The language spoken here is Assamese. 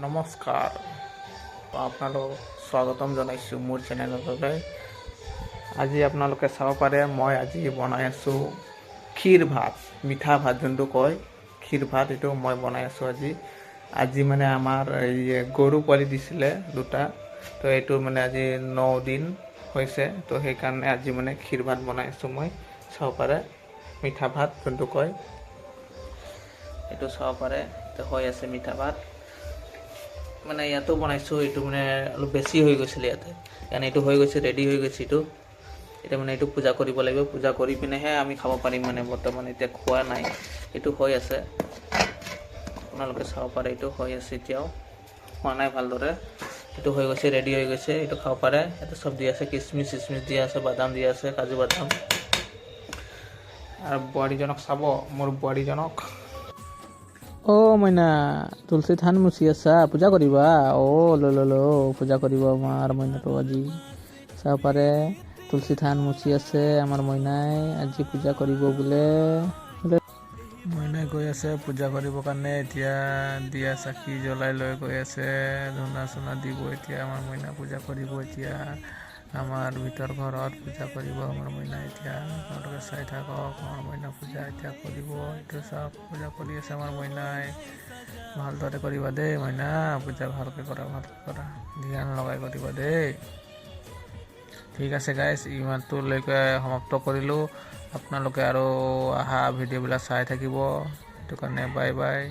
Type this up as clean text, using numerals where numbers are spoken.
নমস্কাৰ, আপোনালোক স্বাগতম জনাইছোঁ মোৰ চেনেললৈ। আজি আপোনালোকে চাব পাৰে মই আজি বনাই আছোঁ ক্ষীৰ ভাত, মিঠা ভাত যোনটো কয় ক্ষীৰ ভাত, এইটো মই বনাই আছোঁ আজি মানে আমাৰ এই গৰু পোৱালি দিছিলে দুটা, তো এইটো মানে আজি 9 দিন হৈছে, তো সেইকাৰণে আজি মানে ক্ষীৰ ভাত বনাই আছোঁ মই। চাব পাৰে মিঠা ভাত যোনটো কয়, এইটো চাব পাৰে এইটো হৈ আছে মিঠা ভাত। মানে ইয়াতো বনাইছোঁ, এইটো মানে অলপ বেছি হৈ গৈছিলে ইয়াতে, কাৰণ এইটো হৈ গৈছে, ৰেডি হৈ গৈছে এইটো। এতিয়া মানে এইটো পূজা কৰিব লাগিব, পূজা কৰি পিনেহে আমি খাব পাৰিম। মানে বৰ্তমান এতিয়া খোৱা নাই, এইটো হৈ আছে, আপোনালোকে চাব পাৰে এইটো হৈ আছে, এতিয়াও খোৱা নাই ভালদৰে। এইটো হৈ গৈছে, ৰেডি হৈ গৈছে, এইটো খাব পাৰে। ইয়াতে চব দি আছে, কিচমিচ চিচমিচ দিয়া আছে, বাদাম দিয়া আছে, কাজু বাদাম। আৰু বোৱাৰীজনক চাব, মোৰ বোৱাৰীজনক। মইনা তুলসী থান মুচি আছা, পূজা কৰিবা? পূজা কৰিব আমাৰ মইনাটো আজি। চাব পাৰে তুলসী থান মুচি আছে আমাৰ মইনাই, আজি পূজা কৰিব বোলে। মইনাই গৈ আছে পূজা কৰিবৰ কাৰণে, এতিয়া দিয়া চাকি জ্বলাই লৈ গৈ আছে, ধূনা চূনা দিব। এতিয়া আমাৰ মইনা পূজা কৰিব, এতিয়া আমাৰ ভিতৰ ঘৰত পূজা কৰিব আমাৰ মইনা। এতিয়া আপোনালোকে চাই থাকক, আমাৰ মইনা পূজা এতিয়া কৰিব। এইটো চব পূজা কৰি আছে আমাৰ মইনাই। ভালদৰে কৰিবা দেই মইনা, পূজা ভালকৈ কৰা, ধ্যান লগাই কৰিবা দেই। ঠিক আছে গাইজ, ইমানটোলৈকে সমাপ্ত কৰিলোঁ। আপোনালোকে আৰু অহা ভিডিঅ'বিলাক চাই থাকিব, সেইটো কাৰণে বাই বাই।